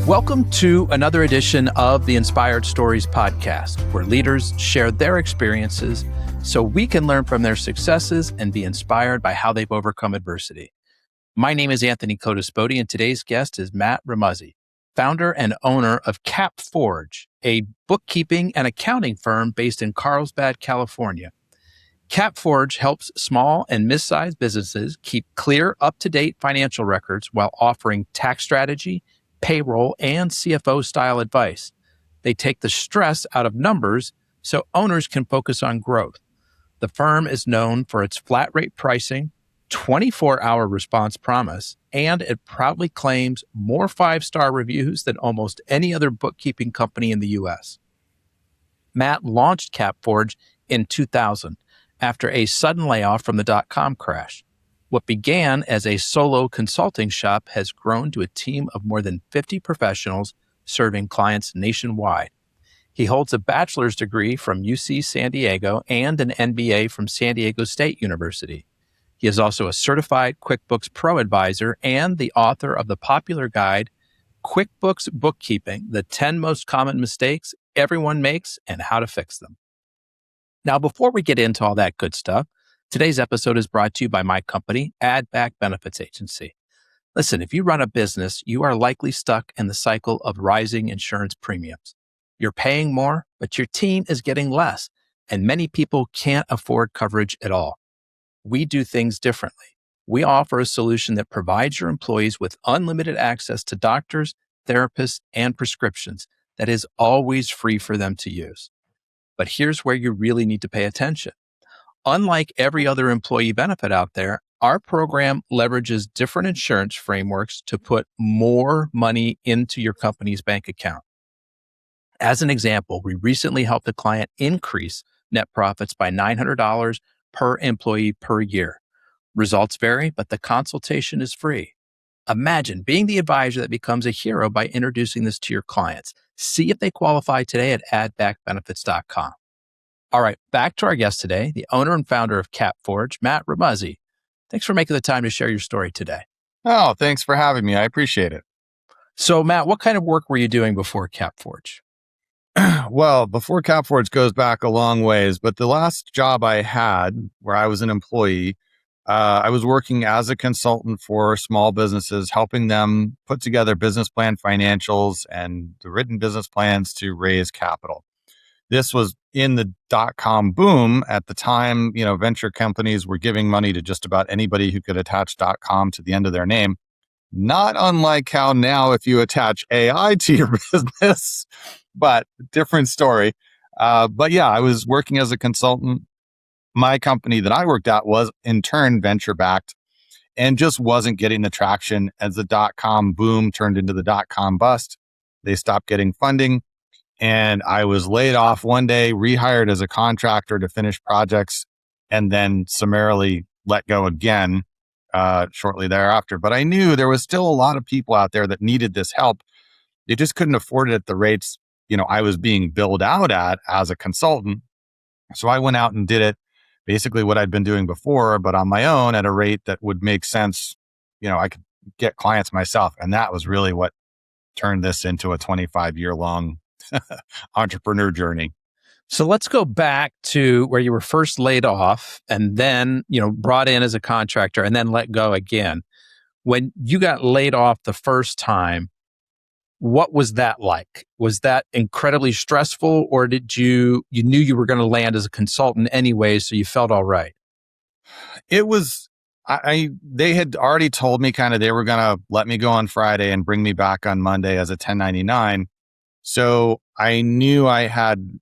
Welcome to another edition of the Inspired Stories podcast, where leaders share their experiences so we can learn from their successes and be inspired by how they've overcome adversity. My name is Anthony Codispoti, and today's guest is Matt Remuzzi, founder and owner of CapForge, a bookkeeping and accounting firm based in Carlsbad, California. CapForge helps small and mid-sized businesses keep clear, up-to-date financial records while offering tax strategy, payroll, and CFO-style advice. They take the stress out of numbers so owners can focus on growth. The firm is known for its flat-rate pricing, 24-hour response promise, and it proudly claims more 5-star reviews than almost any other bookkeeping company in the U.S. Matt launched CapForge in 2000 after a sudden layoff from the dot-com crash. What began as a solo consulting shop has grown to a team of more than 50 professionals serving clients nationwide. He holds a bachelor's degree from UC San Diego and an MBA from San Diego State University. He is also a certified QuickBooks Pro advisor and the author of the popular guide, QuickBooks Bookkeeping, the 10 most common mistakes everyone makes and how to fix them. Now, before we get into all that good stuff, today's episode is brought to you by my company, Add Back Benefits Agency. Listen, if you run a business, you are likely stuck in the cycle of rising insurance premiums. You're paying more, but your team is getting less, and many people can't afford coverage at all. We do things differently. We offer a solution that provides your employees with unlimited access to doctors, therapists, and prescriptions that is always free for them to use. But here's where you really need to pay attention. Unlike every other employee benefit out there, our program leverages different insurance frameworks to put more money into your company's bank account. As an example, we recently helped a client increase net profits by $900 per employee per year. Results vary, but the consultation is free. Imagine being the advisor that becomes a hero by introducing this to your clients. See if they qualify today at addbackbenefits.com. All right, back to our guest today, the owner and founder of CapForge, Matt Remuzzi. Thanks for making the time to share your story today. Oh, thanks for having me. I appreciate it. So, Matt, what kind of work were you doing before CapForge? Well, before CapForge goes back a long ways, but the last job I had where I was an employee, I was working as a consultant for small businesses, helping them put together business plan financials and the written business plans to raise capital. This was in the dot-com boom at the time. Venture companies were giving money to just about anybody who could attach .com to the end of their name. Not unlike how now if you attach AI to your business, but different story. But yeah, I was working as a consultant. My company that I worked at was in turn venture-backed and just wasn't getting the traction as the dot-com boom turned into the dot-com bust. They stopped getting funding. And I was laid off one day, rehired as a contractor to finish projects, and then summarily let go again shortly thereafter. But I knew there was still a lot of people out there that needed this help. They just couldn't afford it at the rates, I was being billed out at as a consultant. So I went out and did it, basically what I'd been doing before, but on my own at a rate that would make sense. I could get clients myself. And that was really what turned this into a 25-year-long entrepreneur journey. So let's go back to where you were first laid off and then, brought in as a contractor and then let go again. When you got laid off the first time, what was that like? Was that incredibly stressful, or did you knew you were going to land as a consultant anyway, so you felt all right? It was, they had already told me they were going to let me go on Friday and bring me back on Monday as a 1099. So I knew I had,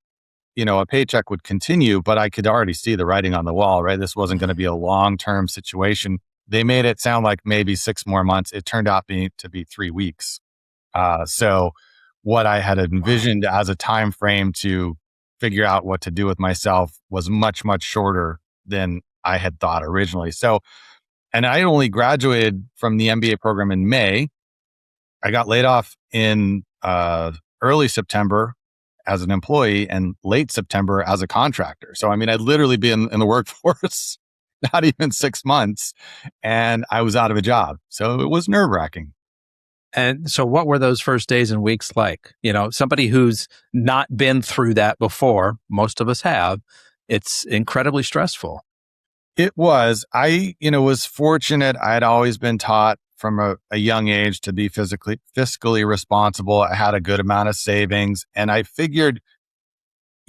a paycheck would continue, but I could already see the writing on the wall, right? This wasn't going to be a long-term situation. They made it sound like maybe 6 more months. It turned out to be 3 weeks. So what I had envisioned as a time frame to figure out what to do with myself was much, much shorter than I had thought originally. So, and I only graduated from the MBA program in May. I got laid off in early September as an employee and late September as a contractor. So, I'd literally been in the workforce, not even 6 months, and I was out of a job. So it was nerve-wracking. And so what were those first days and weeks like? Somebody who's not been through that before, most of us have, it's incredibly stressful. It was. I, was fortunate. I had always been taught from a young age to be fiscally responsible. I had a good amount of savings, and I figured,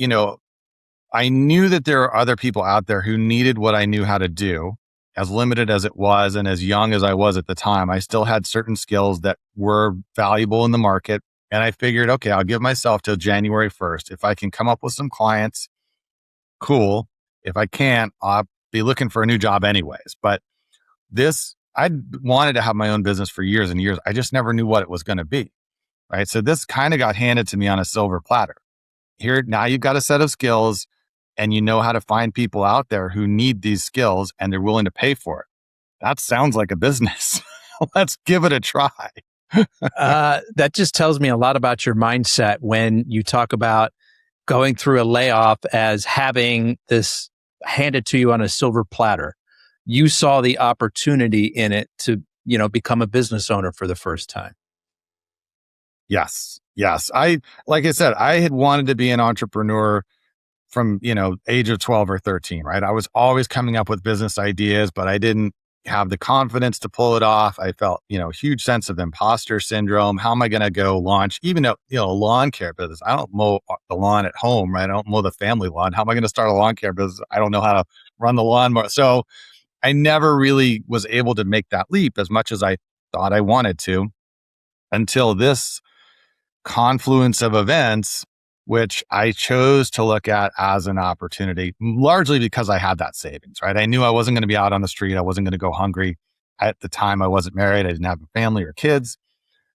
I knew that there are other people out there who needed what I knew how to do. As limited as it was, and as young as I was at the time, I still had certain skills that were valuable in the market. And I figured, okay, I'll give myself till January 1st. If I can come up with some clients, cool. If I can't, I'll be looking for a new job anyways. But I wanted to have my own business for years and years. I just never knew what it was going to be. Right. So this kind of got handed to me on a silver platter. Here, now you've got a set of skills, and you know how to find people out there who need these skills and they're willing to pay for it. That sounds like a business. Let's give it a try. That just tells me a lot about your mindset when you talk about going through a layoff as having this handed to you on a silver platter. You saw the opportunity in it to, become a business owner for the first time. Yes. Like I said, I had wanted to be an entrepreneur from, age of 12 or 13, right? I was always coming up with business ideas, but I didn't have the confidence to pull it off. I felt, a huge sense of imposter syndrome. How am I going to go launch, even a lawn care business? I don't mow the lawn at home, right? I don't mow the family lawn. How am I going to start a lawn care business? I don't know how to run the lawnmower. So I never really was able to make that leap as much as I thought I wanted to, until this confluence of events, which I chose to look at as an opportunity, largely because I had that savings, right? I knew I wasn't going to be out on the street. I wasn't going to go hungry. At the time, I wasn't married. I didn't have a family or kids.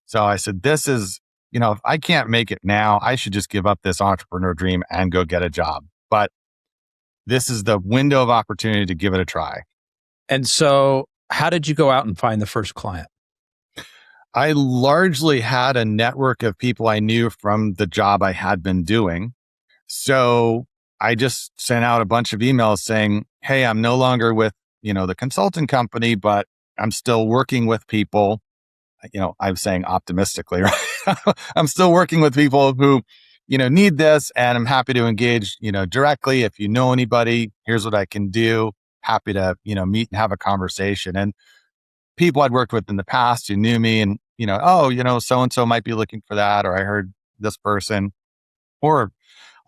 So I said, this is, if I can't make it now, I should just give up this entrepreneur dream and go get a job. But this is the window of opportunity to give it a try. And so how did you go out and find the first client? I largely had a network of people I knew from the job I had been doing. So I just sent out a bunch of emails saying, hey, I'm no longer with, the consulting company, but I'm still working with people. I'm saying optimistically, right? I'm still working with people who, need this, and I'm happy to engage, directly. If you know anybody, here's what I can do. Happy to, meet and have a conversation. And people I'd worked with in the past who knew me and, so-and-so might be looking for that, or I heard this person, or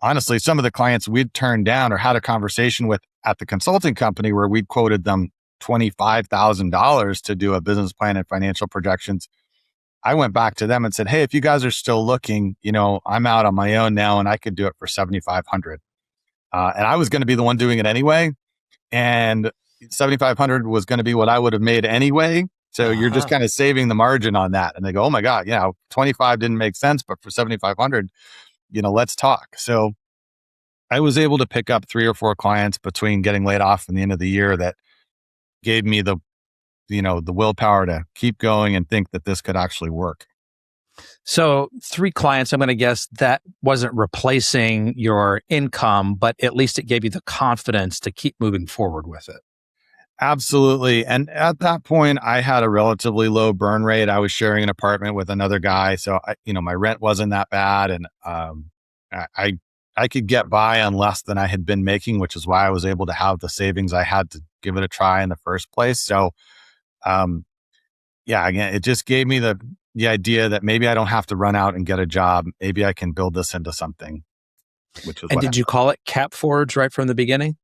honestly, some of the clients we'd turned down or had a conversation with at the consulting company where we'd quoted them $25,000 to do a business plan and financial projections. I went back to them and said, hey, if you guys are still looking, I'm out on my own now and I could do it for $7,500. And I was going to be the one doing it anyway. And $7,500 was going to be what I would have made anyway. So you're just kind of saving the margin on that. And they go, oh my God, 25 didn't make sense, but for 7,500, let's talk. So I was able to pick up 3 or 4 clients between getting laid off and the end of the year that gave me the willpower to keep going and think that this could actually work. So 3 clients, I'm going to guess that wasn't replacing your income, but at least it gave you the confidence to keep moving forward with it. Absolutely. And at that point, I had a relatively low burn rate. I was sharing an apartment with another guy. So, my rent wasn't that bad. And I could get by on less than I had been making, which is why I was able to have the savings I had to give it a try in the first place. So, again, it just gave me the idea that maybe I don't have to run out and get a job. Maybe I can build this into something, which is. And did you call it CapForge right from the beginning?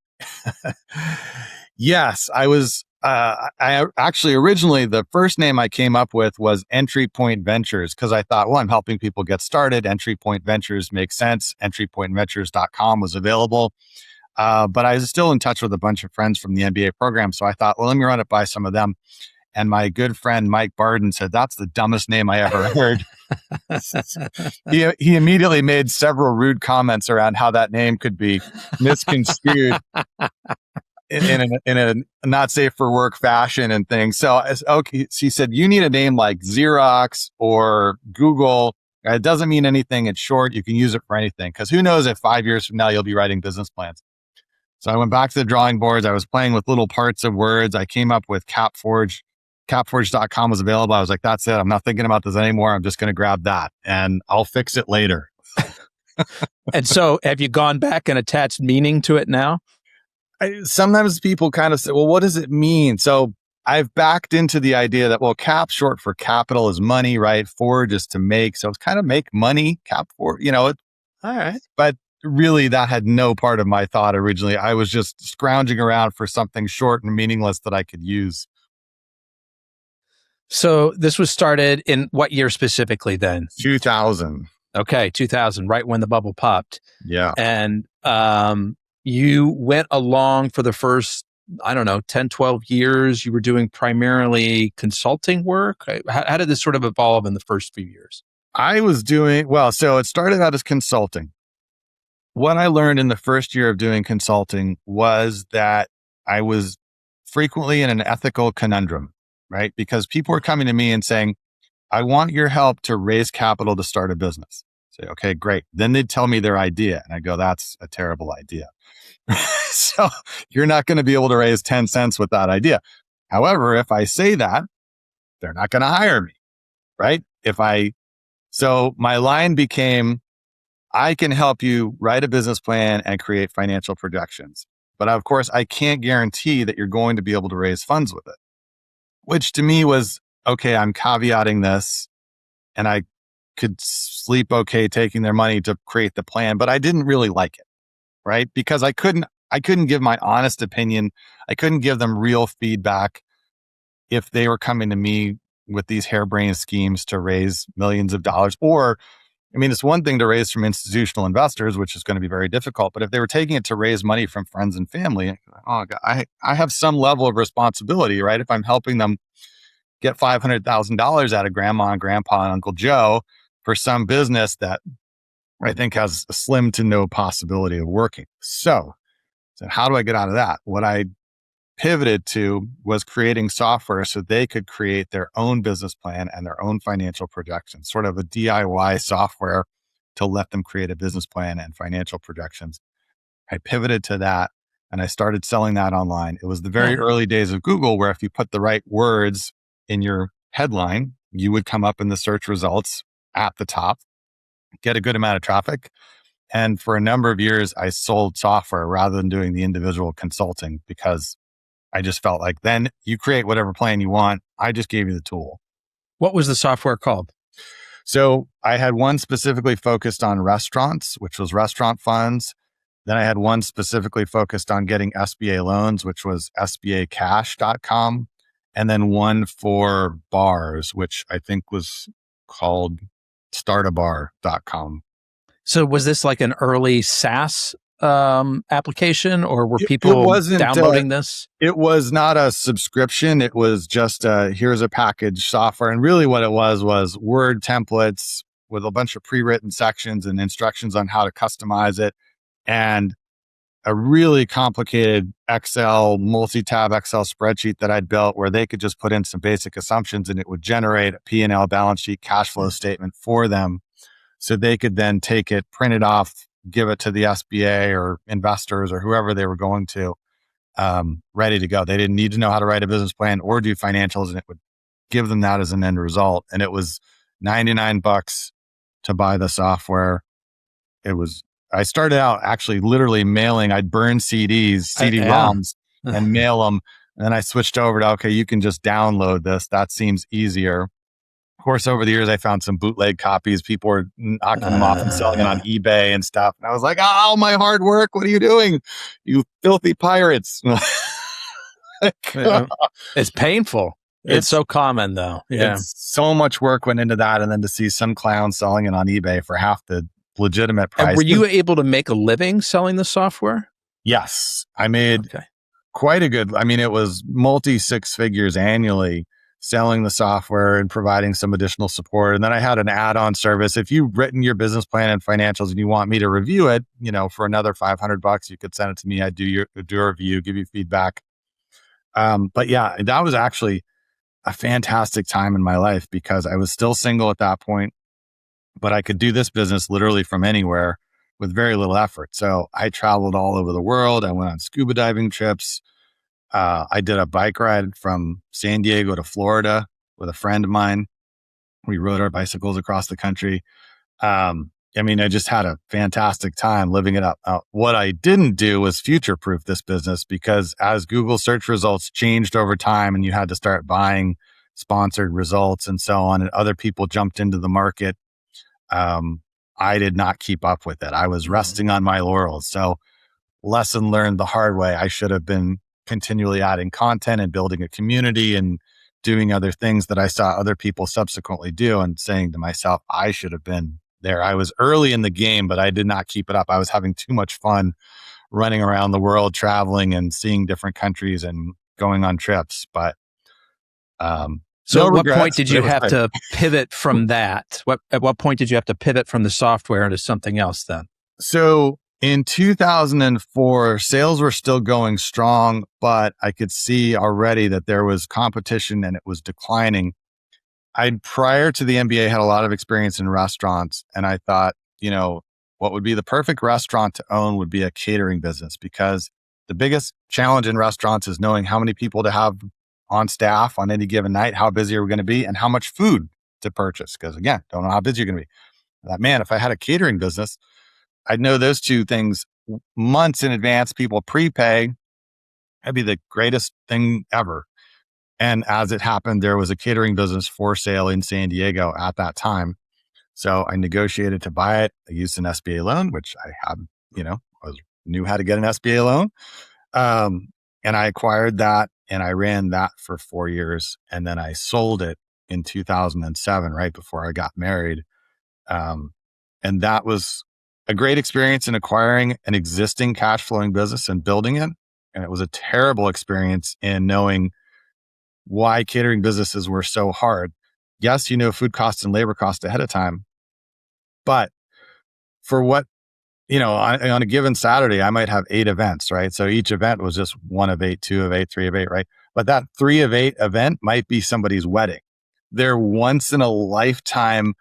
Yes, I was. I actually originally the first name I came up with was Entry Point Ventures because I thought, well, I'm helping people get started. Entry Point Ventures makes sense. Entrypointventures.com was available, but I was still in touch with a bunch of friends from the MBA program. So I thought, well, let me run it by some of them. And my good friend Mike Barden said, "That's the dumbest name I ever heard." He immediately made several rude comments around how that name could be misconstrued. In a not safe for work fashion and things. So he said, you need a name like Xerox or Google. It doesn't mean anything. It's short. You can use it for anything. Because who knows if 5 years from now, you'll be writing business plans. So I went back to the drawing boards. I was playing with little parts of words. I came up with CapForge CapForge.com was available. I was like, that's it. I'm not thinking about this anymore. I'm just going to grab that and I'll fix it later. And so have you gone back and attached meaning to it now? Sometimes people kind of say, well, what does it mean? So I've backed into the idea that, well, cap short for capital is money, right? Forge is to make. So it's kind of make money, cap forge, All right. but really that had no part of my thought originally. I was just scrounging around for something short and meaningless that I could use. So this was started in what year specifically then? 2000. Okay, 2000, right when the bubble popped. Yeah. And you went along for the first, 10, 12 years. You were doing primarily consulting work. How did this sort of evolve in the first few years? I was doing, so it started out as consulting. What I learned in the first year of doing consulting was that I was frequently in an ethical conundrum, right? Because people were coming to me and saying, I want your help to raise capital to start a business. Say, okay, great. Then they'd tell me their idea. And I go, that's a terrible idea. So you're not going to be able to raise 10 cents with that idea. However, if I say that, they're not going to hire me, right? So my line became, I can help you write a business plan and create financial projections. But of course, I can't guarantee that you're going to be able to raise funds with it, which to me was, okay, I'm caveating this and I could sleep okay taking their money to create the plan, but I didn't really like it, right? Because I couldn't give my honest opinion. I couldn't give them real feedback if they were coming to me with these harebrained schemes to raise millions of dollars. Or, it's one thing to raise from institutional investors, which is going to be very difficult, but if they were taking it to raise money from friends and family, oh God, I have some level of responsibility, right? If I'm helping them get $500,000 out of grandma and grandpa and Uncle Joe for some business that I think has a slim to no possibility of working. So how do I get out of that? What I pivoted to was creating software so they could create their own business plan and their own financial projections, sort of a DIY software to let them create a business plan and financial projections. I pivoted to that and I started selling that online. It was the very early days of Google, where if you put the right words in your headline, you would come up in the search results at the top, get a good amount of traffic. And for a number of years, I sold software rather than doing the individual consulting, because I just felt like then you create whatever plan you want. I just gave you the tool. What was the software called? So I had one specifically focused on restaurants, which was restaurant funds. Then I had one specifically focused on getting SBA loans, which was sbacash.com. And then one for bars, which I think was called startabar.com. So was this like an early SaaS application, or were people downloading this? It was not a subscription. It was just here's a package software. And really what it was Word templates with a bunch of pre-written sections and instructions on how to customize it, and a really complicated Excel, multi-tab Excel spreadsheet that I'd built where they could just put in some basic assumptions and it would generate a P&L, balance sheet, cash flow statement for them. So they could then take it, print it off, give it to the SBA or investors or whoever they were going to, ready to go. They didn't need to know how to write a business plan or do financials, and it would give them that as an end result. And it was $99 to buy the software. I started out actually literally mailing. I'd burn CD-ROMs and mail them. And then I switched over to, okay, you can just download this. That seems easier. Of course, over the years, I found some bootleg copies. People were knocking them off and selling it on eBay and stuff. And I was like, oh, my hard work. What are you doing? You filthy pirates. It's painful. It's so common though. Yeah. So much work went into that. And then to see some clown selling it on eBay for half the legitimate price. And were you able to make a living selling the software? Yes. I made quite a good, it was multi six figures annually selling the software and providing some additional support. And then I had an add-on service. If you've written your business plan and financials and you want me to review it, for another $500, you could send it to me. I'd do a review, give you feedback. But yeah, that was actually a fantastic time in my life because I was still single at that point, but I could do this business literally from anywhere with very little effort. So I traveled all over the world. I went on scuba diving trips. I did a bike ride from San Diego to Florida with a friend of mine. We rode our bicycles across the country. I just had a fantastic time living it up. What I didn't do was future-proof this business, because as Google search results changed over time and you had to start buying sponsored results and so on, and other people jumped into the market, I did not keep up with it. I was resting on my laurels. So lesson learned the hard way. I should have been continually adding content and building a community and doing other things that I saw other people subsequently do, and saying to myself, I should have been there. I was early in the game, but I did not keep it up. I was having too much fun running around the world, traveling and seeing different countries and going on trips. But so no at what regrets, point did but you it was have great. to pivot from that? At what point did you have to pivot from the software into something else then? So in 2004, sales were still going strong, but I could see already that there was competition and it was declining. Prior to the MBA, had a lot of experience in restaurants, and I thought, what would be the perfect restaurant to own would be a catering business, because the biggest challenge in restaurants is knowing how many people to have on staff on any given night, how busy are we going to be, and how much food to purchase. Because again, don't know how busy you're going to be. I thought, man, if I had a catering business, I'd know those two things months in advance. People prepay. That'd be the greatest thing ever. And as it happened, there was a catering business for sale in San Diego at that time. So I negotiated to buy it. I used an SBA loan, which I had, knew how to get an SBA loan. And I acquired that, and I ran that for 4 years. And then I sold it in 2007, right before I got married. And that was a great experience in acquiring an existing cash flowing business and building it. And it was a terrible experience in knowing why catering businesses were so hard. Yes, food costs and labor costs ahead of time. But for what, on a given Saturday, I might have 8 events, right? So each event was just 1 of 8, 2 of 8, 3 of 8, right? But that 3 of 8 event might be somebody's wedding. Their once in a lifetime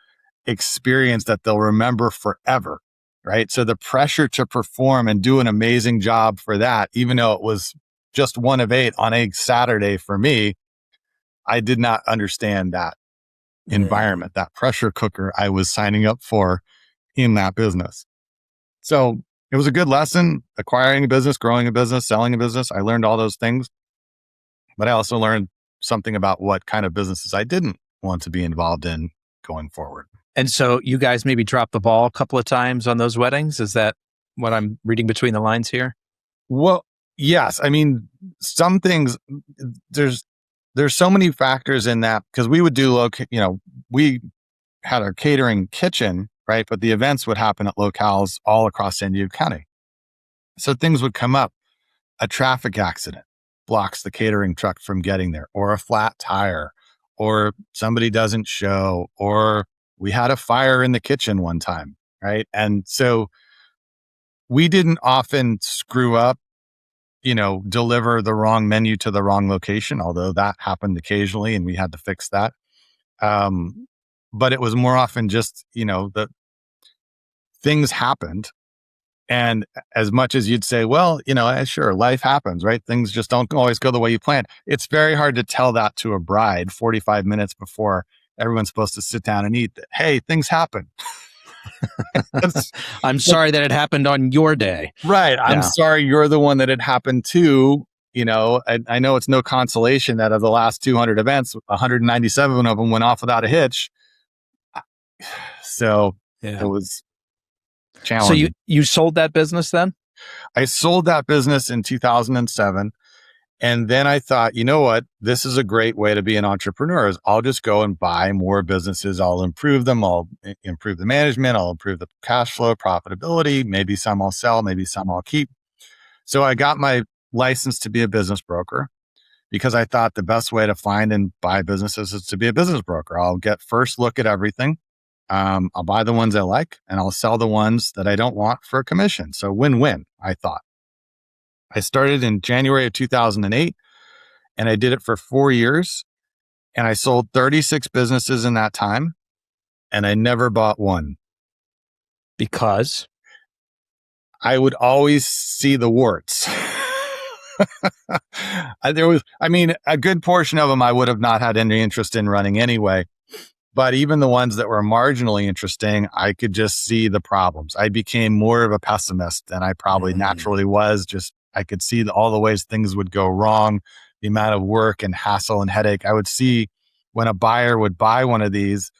experience that they'll remember forever, right? So the pressure to perform and do an amazing job for that, even though it was just 1 of 8 on a Saturday for me, I did not understand that environment, that pressure cooker I was signing up for in that business. So it was a good lesson, acquiring a business, growing a business, selling a business. I learned all those things, but I also learned something about what kind of businesses I didn't want to be involved in going forward. And so you guys maybe dropped the ball a couple of times on those weddings. Is that what I'm reading between the lines here? Well, yes. Some things, there's so many factors in that, because we would do we had our catering kitchen, right? But the events would happen at locales all across San Diego County. So things would come up. A traffic accident blocks the catering truck from getting there, or a flat tire, or somebody doesn't show, or we had a fire in the kitchen one time, right? And so we didn't often screw up, deliver the wrong menu to the wrong location, although that happened occasionally and we had to fix that. But it was more often just, that things happened. And as much as you'd say, well, sure, life happens, right? Things just don't always go the way you planned. It's very hard to tell that to a bride 45 minutes before everyone's supposed to sit down and eat. Hey, things happen. I'm sorry that it happened on your day. Right. I'm sorry you're the one that it happened to. I know it's no consolation that of the last 200 events, 197 of them went off without a hitch. So it was challenging. So you sold that business then? I sold that business in 2007. And then I thought, you know what? This is a great way to be an entrepreneur. I'll just go and buy more businesses. I'll improve them. I'll improve the management. I'll improve the cash flow, profitability. Maybe some I'll sell. Maybe some I'll keep. So I got my license to be a business broker, because I thought the best way to find and buy businesses is to be a business broker. I'll get first look at everything. I'll buy the ones I like, and I'll sell the ones that I don't want for a commission. So win-win, I thought. I started in January of 2008, and I did it for 4 years, and I sold 36 businesses in that time, and I never bought one. Because? I would always see the warts. A good portion of them I would have not had any interest in running anyway. But even the ones that were marginally interesting, I could just see the problems. I became more of a pessimist than I probably naturally was. Just I could see all the ways things would go wrong, the amount of work and hassle and headache. I would see when a buyer would buy one of these,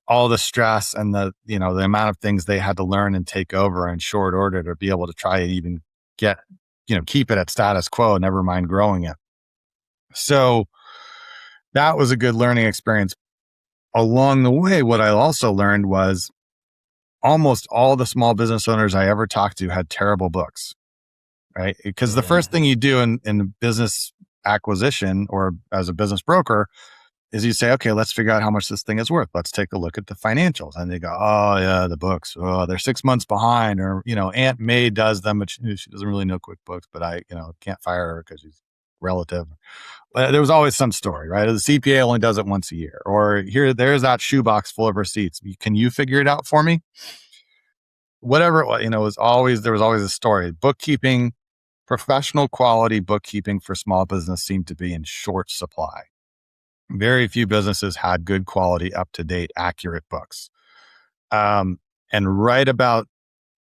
all the stress and the amount of things they had to learn and take over in short order to be able to try and even get, keep it at status quo, never mind growing it. So that was a good learning experience. Along the way, what I also learned was almost all the small business owners I ever talked to had terrible books, right? Because the first thing you do in business acquisition or as a business broker is you say, okay, let's figure out how much this thing is worth. Let's take a look at the financials. And they go, oh yeah, the books, oh, they're 6 months behind. Or, Aunt May does them, but she doesn't really know QuickBooks, but I, can't fire her because she's relative. There was always some story, right? The CPA only does it once a year. Or there's that shoebox full of receipts. Can you figure it out for me? Whatever it was, there was always a story. Bookkeeping, professional quality bookkeeping for small business seemed to be in short supply. Very few businesses had good quality, up-to-date, accurate books. And right about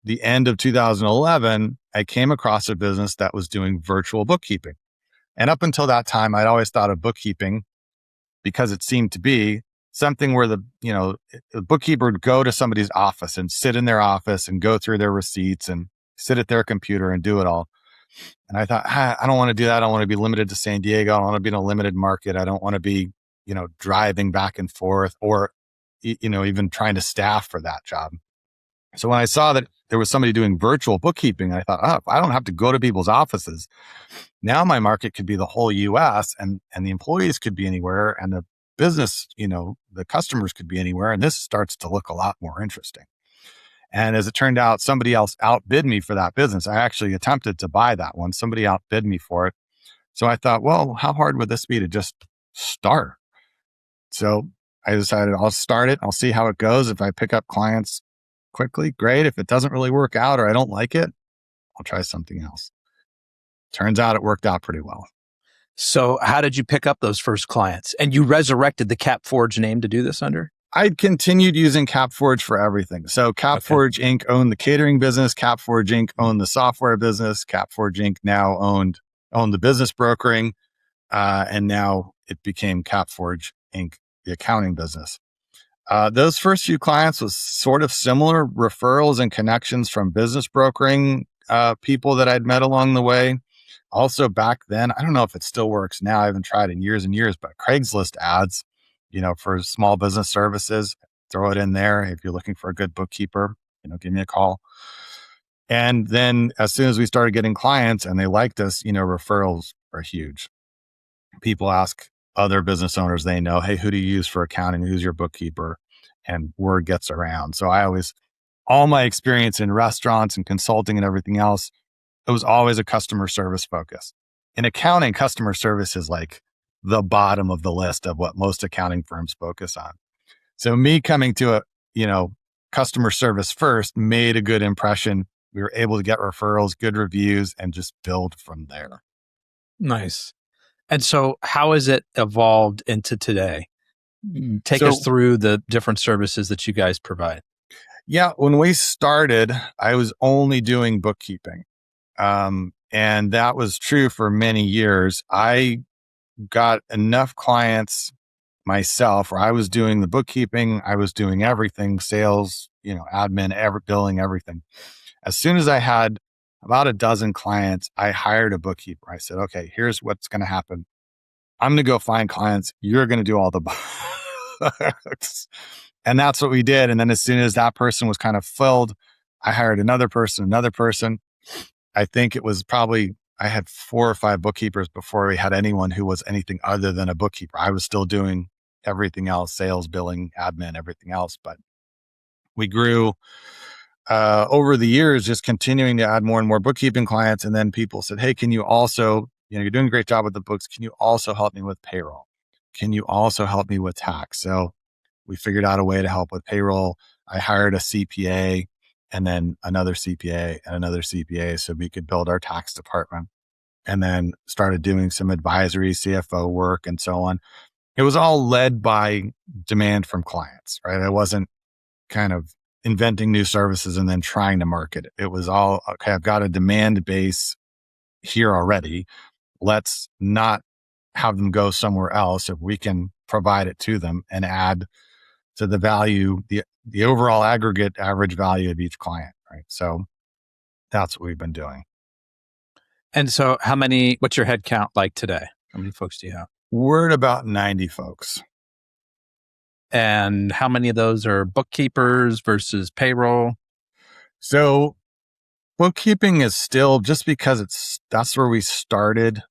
the end of 2011, I came across a business that was doing virtual bookkeeping. And up until that time, I'd always thought of bookkeeping because it seemed to be something where the bookkeeper would go to somebody's office and sit in their office and go through their receipts and sit at their computer and do it all. And I thought, I don't want to do that. I don't want to be limited to San Diego. I don't want to be in a limited market. I don't want to be, driving back and forth or, even trying to staff for that job. So when I saw that there was somebody doing virtual bookkeeping, I thought, I don't have to go to people's offices. Now my market could be the whole US and the employees could be anywhere and the business, the customers could be anywhere. And this starts to look a lot more interesting. And as it turned out, somebody else outbid me for that business. I actually attempted to buy that one. Somebody outbid me for it. So I thought, well, how hard would this be to just start? So I decided I'll start it. I'll see how it goes. If I pick up clients quickly, great. If it doesn't really work out or I don't like it, I'll try something else. Turns out it worked out pretty well. So how did you pick up those first clients? And you resurrected the CapForge name to do this under? I'd continued using CapForge for everything. So CapForge Inc. owned the catering business. CapForge Inc. owned the software business. CapForge Inc. now owned the business brokering. And now it became CapForge Inc., the accounting business. Those first few clients was sort of similar referrals and connections from business brokering people that I'd met along the way. Also back then, I don't know if it still works now. I haven't tried in years and years, but Craigslist ads, for small business services, throw it in there. If you're looking for a good bookkeeper, give me a call. And then as soon as we started getting clients and they liked us, referrals are huge. People ask other business owners they know, hey, who do you use for accounting? Who's your bookkeeper? And word gets around. So all my experience in restaurants and consulting and everything else, it was always a customer service focus. In accounting, customer service is like the bottom of the list of what most accounting firms focus on. So me coming to customer service first made a good impression. We were able to get referrals, good reviews, and just build from there. Nice. And so how has it evolved into today? Take us through the different services that you guys provide. Yeah. When we started, I was only doing bookkeeping. And that was true for many years. I got enough clients myself where I was doing the bookkeeping. I was doing everything, sales, admin, billing, everything. As soon as I had about a dozen clients, I hired a bookkeeper. I said, okay, here's what's going to happen. I'm going to go find clients. You're going to do all the books. And that's what we did. And then as soon as that person was kind of filled, I hired another person. I think it was probably, I had 4 or 5 bookkeepers before we had anyone who was anything other than a bookkeeper. I was still doing everything else, sales, billing, admin, everything else. But we grew over the years, just continuing to add more and more bookkeeping clients. And then people said, hey, can you also, you're doing a great job with the books. Can you also help me with payroll? Can you also help me with tax? So we figured out a way to help with payroll. I hired a CPA and then another CPA and another CPA so we could build our tax department. and then started doing some advisory CFO work and so on. It was all led by demand from clients, right? I wasn't kind of inventing new services and then trying to market it. It was all, okay, I've got a demand base here already. Let's not have them go somewhere else if we can provide it to them and add to the value, the overall aggregate average value of each client, right? So that's what we've been doing. And so what's your head count like today? How many folks do you have? We're at about 90 folks. And how many of those are bookkeepers versus payroll? So bookkeeping is still, just because that's where we started.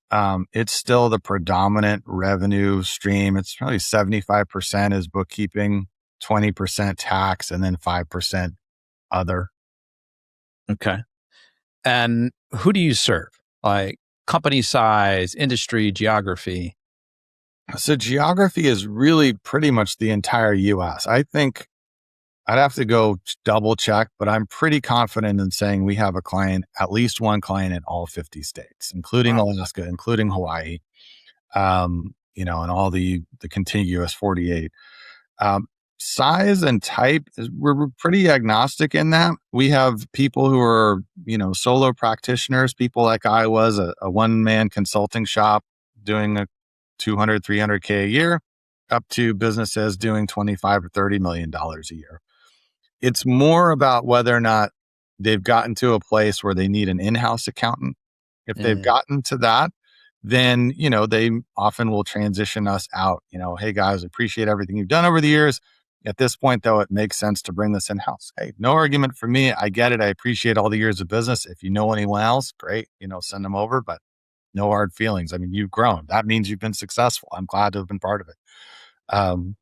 It's still the predominant revenue stream. It's probably 75% is bookkeeping, 20% tax, and then 5% other. Okay. And who do you serve? Like company size, industry, geography? So geography is really pretty much the entire US. I think I'd have to go double check, but I'm pretty confident in saying we have at least one client in all 50 states, including Alaska, including Hawaii, and all the contiguous 48. Size and type, we're pretty agnostic in that. We have people who are, solo practitioners, people like I was, a one-man consulting shop doing a 200, 300K a year, up to businesses doing 25 or $30 million a year. It's more about whether or not they've gotten to a place where they need an in-house accountant. If they've gotten to that, then, they often will transition us out. Hey guys, appreciate everything you've done over the years. At this point, though, it makes sense to bring this in-house. Hey, no argument for me. I get it. I appreciate all the years of business. If you know anyone else, great, send them over, but no hard feelings. I mean, you've grown. That means you've been successful. I'm glad to have been part of it.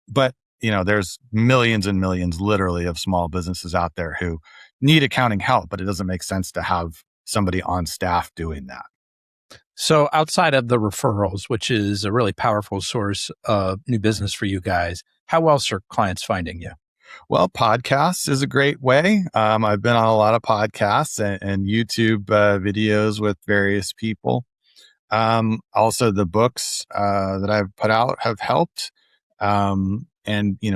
But there's millions and millions literally of small businesses out there who need accounting help, but it doesn't make sense to have somebody on staff doing that. So outside of the referrals, which is a really powerful source of new business for you guys, how else are clients finding you? Well, podcasts is a great way. I've been on a lot of podcasts and YouTube videos with various people. Also, the books that I've put out have helped. And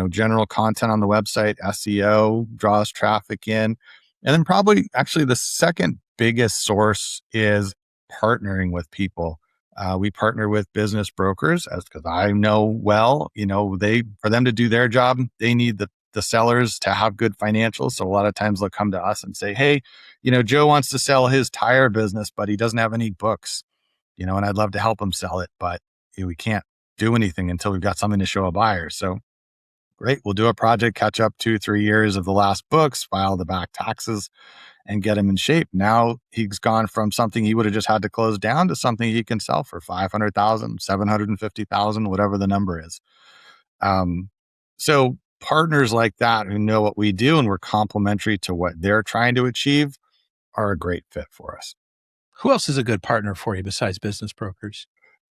general content on the website, SEO draws traffic in. And then probably actually the second biggest source is partnering with people. We partner with business brokers, because I know for them to do their job, they need the sellers to have good financials. So a lot of times they'll come to us and say, hey, Joe wants to sell his tire business, but he doesn't have any books, and I'd love to help him sell it, but we can't do anything until we've got something to show a buyer. So great, we'll do a project, catch up 2-3 years of the last books, file the back taxes, and get him in shape. Now he's gone from something he would have just had to close down to something he can sell for $500,000, $750,000, whatever the number is. So partners like that who know what we do and we're complementary to what they're trying to achieve are a great fit for us. Who else is a good partner for you besides business brokers?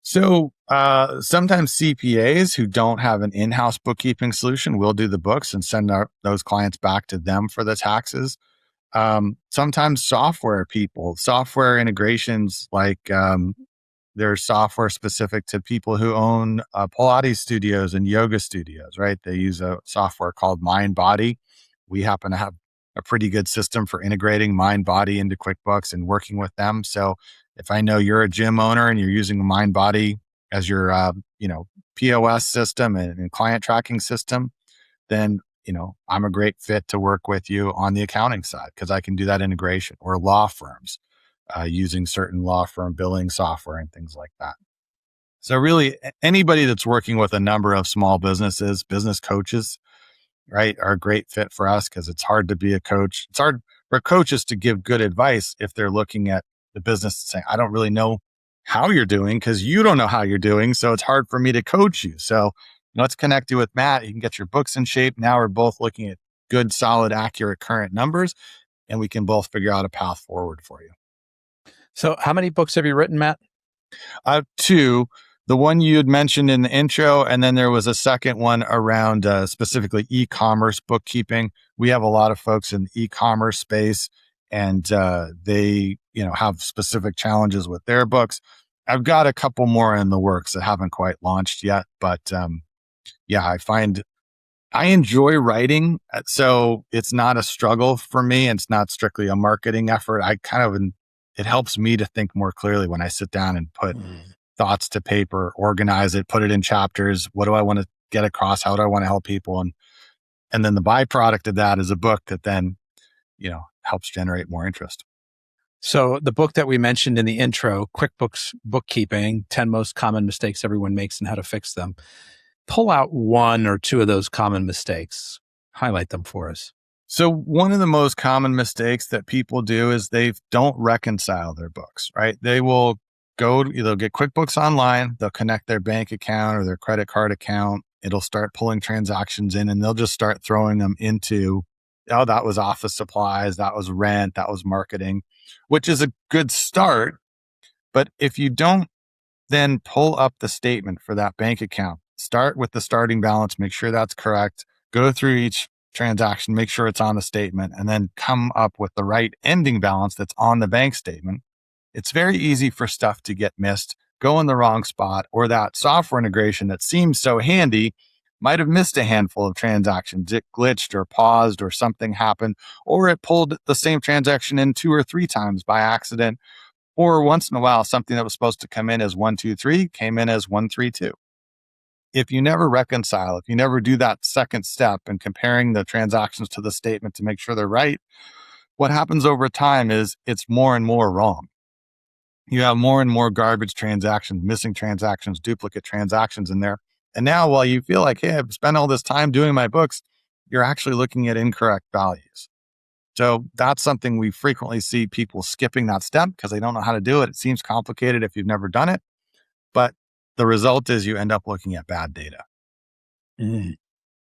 So sometimes CPAs who don't have an in-house bookkeeping solution will do the books and send those clients back to them for the taxes. Sometimes software integrations, like there's software specific to people who own Pilates studios and yoga studios, right? They use a software called MindBody. We happen to have a pretty good system for integrating MindBody into QuickBooks and working with them. So if I know you're a gym owner and you're using MindBody as your, POS system and client tracking system, then, I'm a great fit to work with you on the accounting side because I can do that integration, or law firms using certain law firm billing software and things like that. So really anybody that's working with a number of small businesses, business coaches, right, are a great fit for us because it's hard to be a coach. It's hard for coaches to give good advice if they're looking at the business and saying, I don't really know how you're doing because you don't know how you're doing. So it's hard for me to coach you. So let's connect you with Matt. You can get your books in shape. Now we're both looking at good, solid, accurate, current numbers, and we can both figure out a path forward for you. So how many books have you written, Matt? 2. The one you had mentioned in the intro, and then there was a second one around specifically e-commerce bookkeeping. We have a lot of folks in the e-commerce space, and they have specific challenges with their books. I've got a couple more in the works that haven't quite launched yet, but I find I enjoy writing. So it's not a struggle for me. And it's not strictly a marketing effort. It helps me to think more clearly when I sit down and put thoughts to paper, organize it, put it in chapters. What do I want to get across? How do I want to help people? And then the byproduct of that is a book that then, helps generate more interest. So the book that we mentioned in the intro, QuickBooks Bookkeeping, 10 Most Common Mistakes Everyone Makes and How to Fix Them. Pull out one or two of those common mistakes. Highlight them for us. So one of the most common mistakes that people do is they don't reconcile their books, right? They'll get QuickBooks Online, they'll connect their bank account or their credit card account. It'll start pulling transactions in and they'll just start throwing them into, that was office supplies, that was rent, that was marketing, which is a good start. But if you don't then pull up the statement for that bank account, start with the starting balance, make sure that's correct, go through each transaction, make sure it's on the statement, and then come up with the right ending balance that's on the bank statement. It's very easy for stuff to get missed, go in the wrong spot, or that software integration that seems so handy might have missed a handful of transactions. It glitched or paused or something happened, or it pulled the same transaction in 2 or 3 times by accident. Or once in a while, something that was supposed to come in as 123 came in as 132. If you never reconcile, if you never do that second step in comparing the transactions to the statement to make sure they're right, what happens over time is it's more and more wrong. You have more and more garbage transactions, missing transactions, duplicate transactions in there. And now while you feel like, hey, I've spent all this time doing my books, you're actually looking at incorrect values. So that's something we frequently see people skipping that step because they don't know how to do it. It seems complicated if you've never done it, but the result is you end up looking at bad data.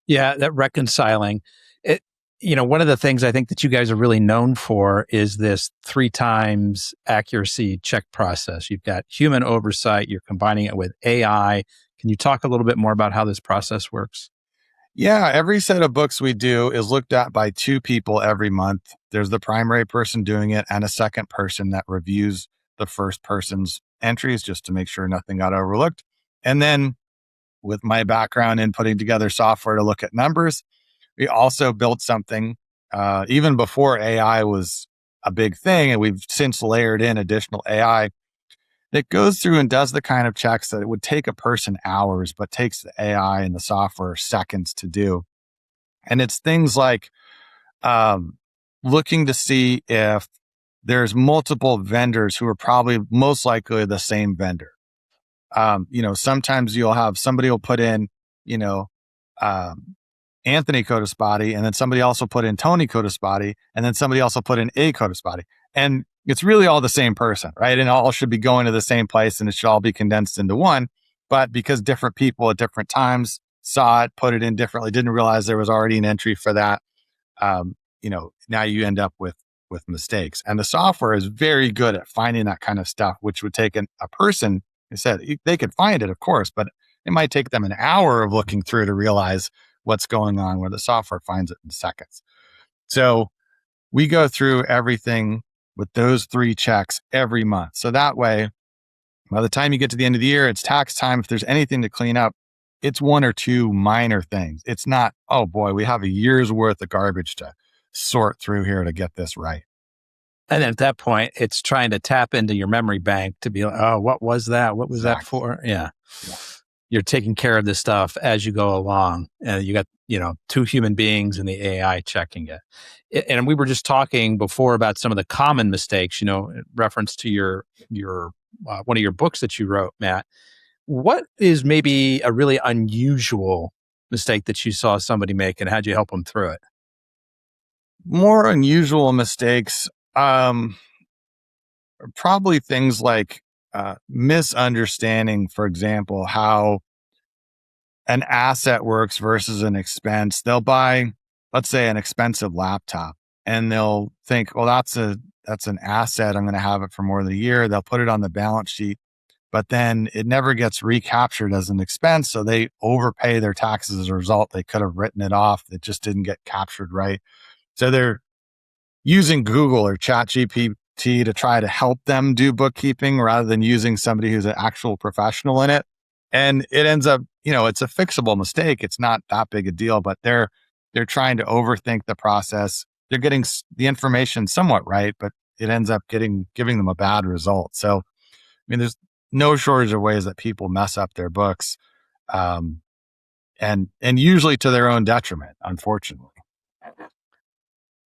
Yeah, that reconciling. One of the things I think that you guys are really known for is this 3 times accuracy check process. You've got human oversight, you're combining it with AI. Can you talk a little bit more about how this process works? Yeah, every set of books we do is looked at by 2 people every month. There's the primary person doing it and a second person that reviews the first person's entries just to make sure nothing got overlooked. And then with my background in putting together software to look at numbers, we also built something even before AI was a big thing, and we've since layered in additional AI that goes through and does the kind of checks that it would take a person hours, but takes the AI and the software seconds to do. And it's things like looking to see if there's multiple vendors who are probably most likely the same vendor. Sometimes you'll have somebody will put in, Anthony Codaspati, and then somebody also put in Tony Codaspati, and then somebody also put in A Codaspati. And it's really all the same person, right? And all should be going to the same place and it should all be condensed into one. But because different people at different times saw it, put it in differently, didn't realize there was already an entry for that, now you end up with mistakes. And the software is very good at finding that kind of stuff, which would take a person, I said, they could find it, of course, but it might take them an hour of looking through to realize what's going on, where the software finds it in seconds. So we go through everything with those 3 checks every month. So that way, by the time you get to the end of the year, it's tax time. If there's anything to clean up, it's 1 or 2 minor things. It's not, oh boy, we have a year's worth of garbage to sort through here to get this right. And at that point, it's trying to tap into your memory bank to be like, oh, what was that? What was that for? Yeah. You're taking care of this stuff as you go along. And you got, 2 human beings and the AI checking it. And we were just talking before about some of the common mistakes, in reference to your one of your books that you wrote, Matt. What is maybe a really unusual mistake that you saw somebody make, and how'd you help them through it? More unusual mistakes, probably things like misunderstanding, for example, how an asset works versus an expense. They'll buy, let's say, an expensive laptop, and they'll think, well, that's an asset. I'm going to have it for more than a year. They'll put it on the balance sheet, but then it never gets recaptured as an expense. So they overpay their taxes as a result. They could have written it off. It just didn't get captured right. So they're using Google or ChatGPT to try to help them do bookkeeping rather than using somebody who's an actual professional in it. And it ends up, it's a fixable mistake. It's not that big a deal, but they're trying to overthink the process. They're getting the information somewhat right, but it ends up giving them a bad result. So, there's no shortage of ways that people mess up their books, and usually to their own detriment, unfortunately.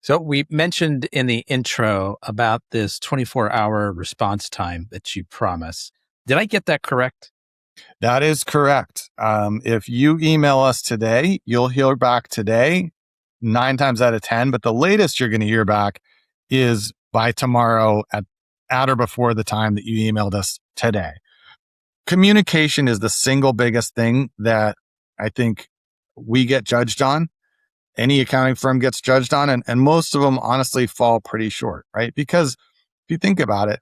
So we mentioned in the intro about this 24-hour response time that you promise. Did I get that correct? That is correct. If you email us today, you'll hear back today, 9 times out of 10, but the latest you're going to hear back is by tomorrow at or before the time that you emailed us today. Communication is the single biggest thing that I think we get judged on. Any accounting firm gets judged on, and most of them honestly fall pretty short, right? Because if you think about it,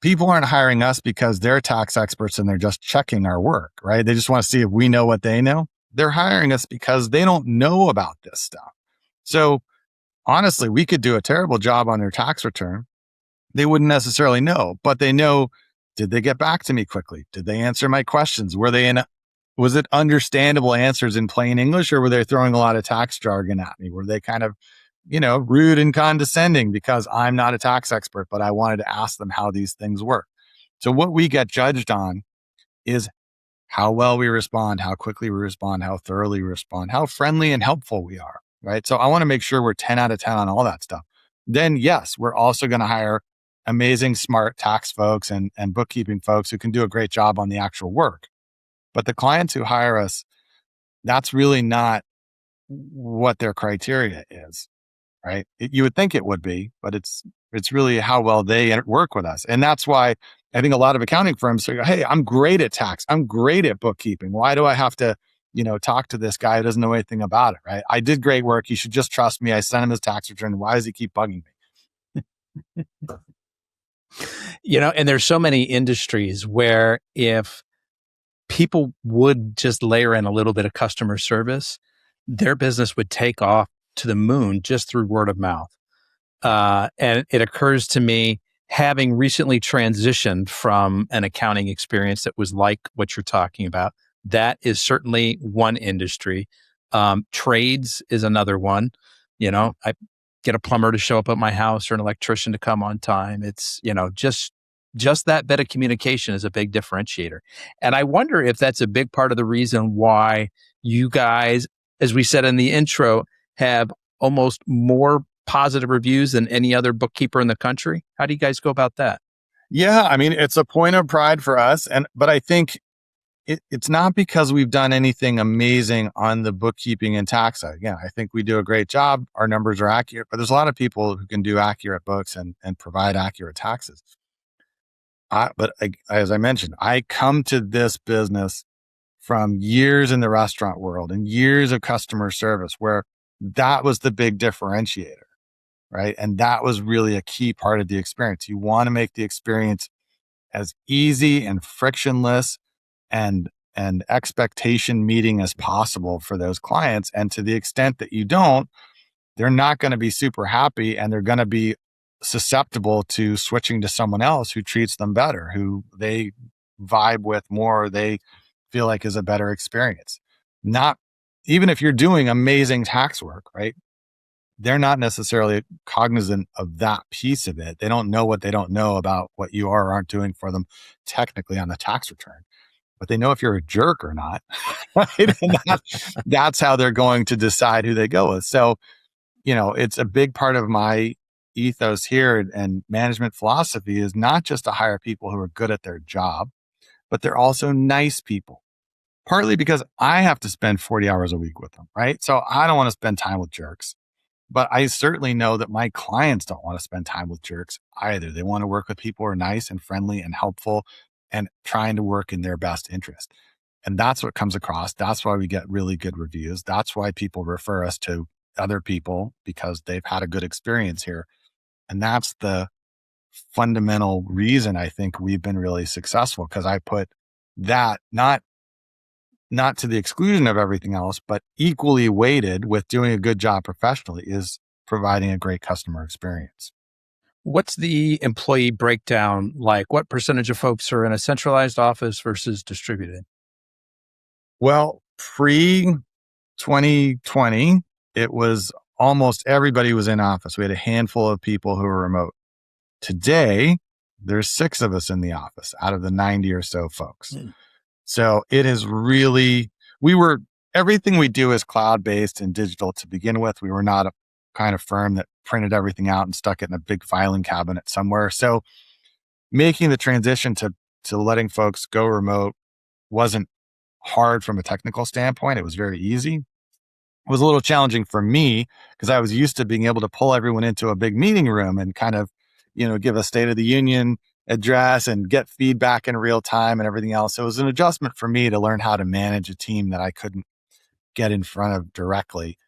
people aren't hiring us because they're tax experts and they're just checking our work, right? They just want to see if we know what they know. They're hiring us because they don't know about this stuff. So honestly, we could do a terrible job on their tax return. They wouldn't necessarily know, but they know, did they get back to me quickly? Did they answer my questions? Was it understandable answers in plain English, or were they throwing a lot of tax jargon at me? Were they kind of, rude and condescending because I'm not a tax expert, but I wanted to ask them how these things work? So what we get judged on is how well we respond, how quickly we respond, how thoroughly we respond, how friendly and helpful we are, right? So I want to make sure we're 10 out of 10 on all that stuff. Then yes, we're also going to hire amazing, smart tax folks and bookkeeping folks who can do a great job on the actual work. But the clients who hire us, that's really not what their criteria is, right? You would think it would be, but it's really how well they work with us. And that's why I think a lot of accounting firms say, hey, I'm great at tax. I'm great at bookkeeping. Why do I have to, talk to this guy who doesn't know anything about it, right? I did great work. You should just trust me. I sent him his tax return. Why does he keep bugging me? And there's so many industries where if people would just layer in a little bit of customer service, their business would take off to the moon just through word of mouth. And it occurs to me, having recently transitioned from an accounting experience that was like what you're talking about, that is certainly one industry. Trades is another one. I get a plumber to show up at my house or an electrician to come on time. It's, just that bit of communication is a big differentiator. And I wonder if that's a big part of the reason why you guys, as we said in the intro, have almost more positive reviews than any other bookkeeper in the country. How do you guys go about that? Yeah, it's a point of pride for us. But I think it's not because we've done anything amazing on the bookkeeping and tax side. Again, I think we do a great job. Our numbers are accurate, but there's a lot of people who can do accurate books and provide accurate taxes. As I mentioned, I come to this business from years in the restaurant world and years of customer service where that was the big differentiator, right? And that was really a key part of the experience. You want to make the experience as easy and frictionless and expectation meeting as possible for those clients. And to the extent that you don't, they're not going to be super happy, and they're going to be susceptible to switching to someone else who treats them better, who they vibe with more, they feel like is a better experience. Not even if you're doing amazing tax work, right? They're not necessarily cognizant of that piece of it. They don't know what they don't know about what you are or aren't doing for them technically on the tax return, but they know if you're a jerk or not, right? And that's how they're going to decide who they go with. So, it's a big part of my ethos here and management philosophy is not just to hire people who are good at their job, but they're also nice people. Partly because I have to spend 40 hours a week with them, right? So I don't want to spend time with jerks, but I certainly know that my clients don't want to spend time with jerks either. They want to work with people who are nice and friendly and helpful and trying to work in their best interest. And that's what comes across. That's why we get really good reviews. That's why people refer us to other people, because they've had a good experience here. And that's the fundamental reason I think we've been really successful, because I put that not to the exclusion of everything else, but equally weighted with doing a good job professionally is providing a great customer experience. What's the employee breakdown like? What percentage of folks are in a centralized office versus distributed? Well, pre 2020, it was almost everybody was in office. We had a handful of people who were remote. Today, there's 6 of us in the office out of the 90 or so folks. So it is really, everything we do is cloud-based and digital to begin with. We were not a kind of firm that printed everything out and stuck it in a big filing cabinet somewhere. So making the transition to letting folks go remote wasn't hard from a technical standpoint. It was very easy. It was a little challenging for me because I was used to being able to pull everyone into a big meeting room and kind of, give a State of the Union address and get feedback in real time and everything else. So it was an adjustment for me to learn how to manage a team that I couldn't get in front of directly.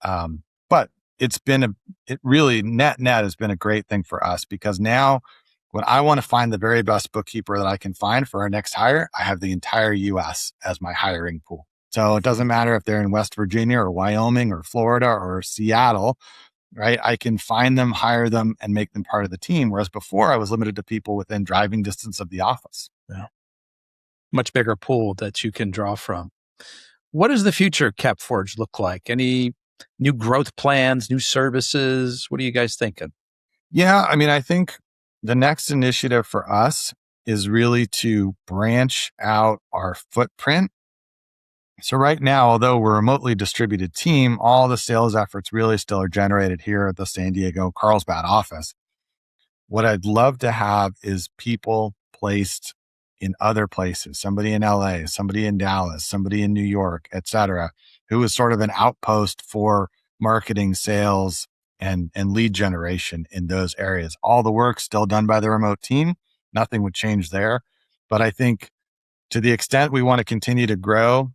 But it really net has been a great thing for us because now when I want to find the very best bookkeeper that I can find for our next hire, I have the entire US as my hiring pool. So it doesn't matter if they're in West Virginia or Wyoming or Florida or Seattle, right? I can find them, hire them, and make them part of the team. Whereas before I was limited to people within driving distance of the office. Yeah. Much bigger pool that you can draw from. What does the future CapForge look like? Any new growth plans, new services? What are you guys thinking? Yeah, I think the next initiative for us is really to branch out our footprint. So right now, although we're a remotely distributed team, all the sales efforts really still are generated here at the San Diego Carlsbad office. What I'd love to have is people placed in other places, somebody in LA, somebody in Dallas, somebody in New York, et cetera, who is sort of an outpost for marketing, sales, and lead generation in those areas. All the work still done by the remote team. Nothing would change there. But I think to the extent we want to continue to grow,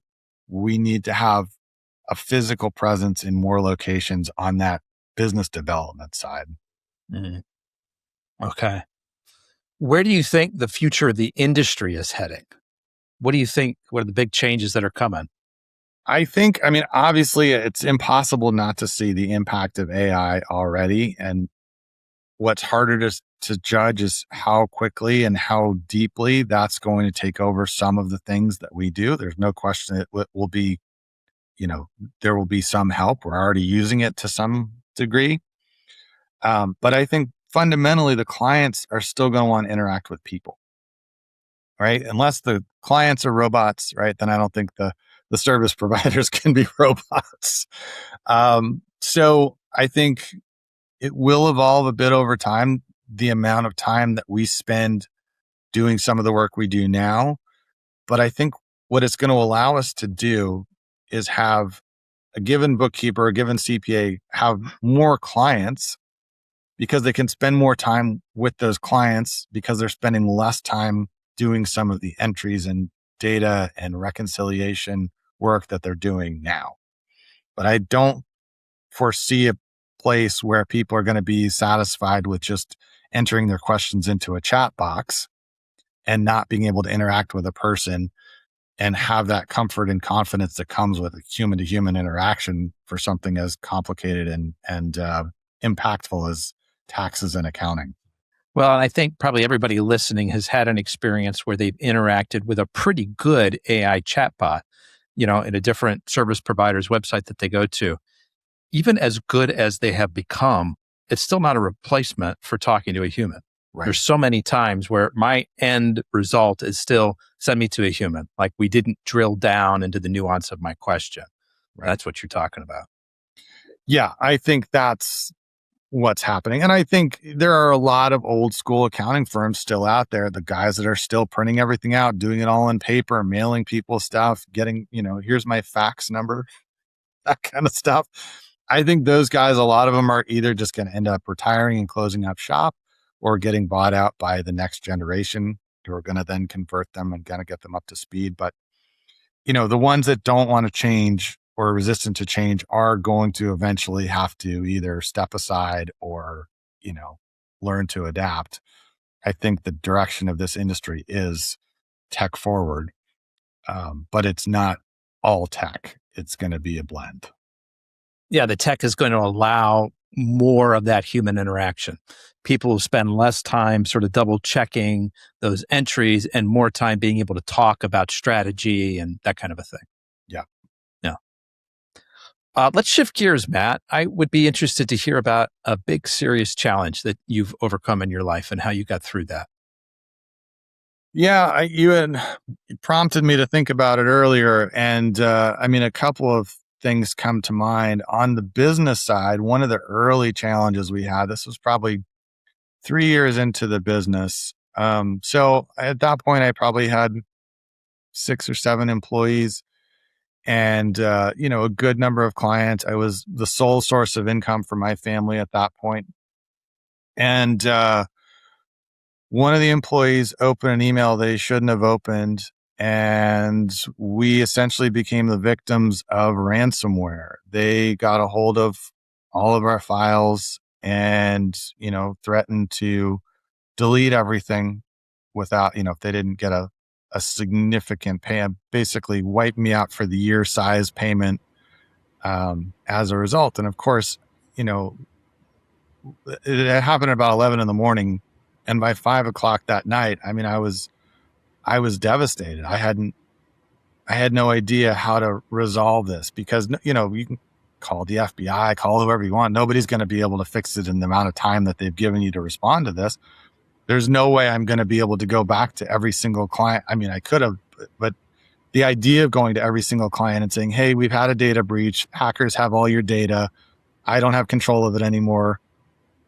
we need to have a physical presence in more locations on that business development side. Mm-hmm. Okay. Where do you think the future of the industry is heading? What do you think? What are the big changes that are coming? I think, obviously it's impossible not to see the impact of AI already. And what's harder to judge is how quickly and how deeply that's going to take over some of the things that we do. There's no question it will be, there will be some help. We're already using it to some degree. But I think fundamentally the clients are still going to want to interact with people, right? Unless the clients are robots, right? Then I don't think the service providers can be robots. So I think it will evolve a bit over time, the amount of time that we spend doing some of the work we do now. But I think what it's going to allow us to do is have a given bookkeeper, a given CPA, have more clients because they can spend more time with those clients because they're spending less time doing some of the entries and data and reconciliation work that they're doing now. But I don't foresee a place where people are going to be satisfied with just entering their questions into a chat box and not being able to interact with a person and have that comfort and confidence that comes with a human to human interaction for something as complicated and impactful as taxes and accounting. Well, I think probably everybody listening has had an experience where they've interacted with a pretty good AI chatbot, in a different service provider's website that they go to. Even as good as they have become, it's still not a replacement for talking to a human. Right. There's so many times where my end result is still send me to a human. Like we didn't drill down into the nuance of my question. Right. That's what you're talking about. Yeah, I think that's what's happening. And I think there are a lot of old school accounting firms still out there, the guys that are still printing everything out, doing it all on paper, mailing people stuff, getting, here's my fax number, that kind of stuff. I think those guys, a lot of them are either just going to end up retiring and closing up shop or getting bought out by the next generation who are going to then convert them and kind of get them up to speed. But, the ones that don't want to change or are resistant to change are going to eventually have to either step aside or, learn to adapt. I think the direction of this industry is tech forward, but it's not all tech. It's going to be a blend. Yeah, the tech is going to allow more of that human interaction. People will spend less time sort of double checking those entries and more time being able to talk about strategy and that kind of a thing. Yeah. Yeah. Let's shift gears, Matt. I would be interested to hear about a big, serious challenge that you've overcome in your life and how you got through that. Yeah, you had prompted me to think about it earlier. And a couple of things come to mind. On the business side, one of the early challenges we had, this was probably 3 years into the business. So at that point, I probably had 6 or 7 employees and, a good number of clients. I was the sole source of income for my family at that point. And one of the employees opened an email they shouldn't have opened. And we essentially became the victims of ransomware. They got a hold of all of our files and, threatened to delete everything without, if they didn't get a significant pay, basically wipe me out for the year size payment as a result. And of course, it happened at about 11 in the morning. And by 5 o'clock that night, I was devastated. I had no idea how to resolve this because, you can call the FBI, call whoever you want. Nobody's going to be able to fix it in the amount of time that they've given you to respond to this. There's no way I'm going to be able to go back to every single client. I could have, but the idea of going to every single client and saying, hey, we've had a data breach. Hackers have all your data. I don't have control of it anymore.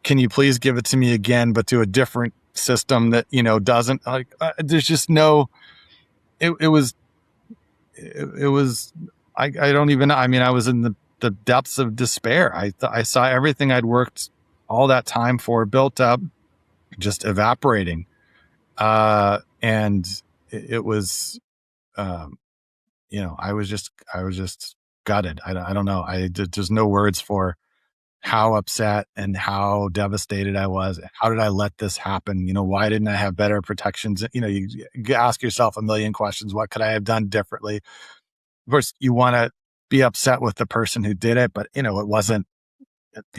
Can you please give it to me again, but to a different system that, doesn't there's just no, it was, I don't even know. I was in the depths of despair. I saw everything I'd worked all that time for built up, just evaporating. And it was, I was just gutted. I don't know. There's no words for how upset and how devastated I was. How did I let this happen? Why didn't I have better protections? You ask yourself a million questions. What could I have done differently? Of course, you want to be upset with the person who did it, but it wasn't,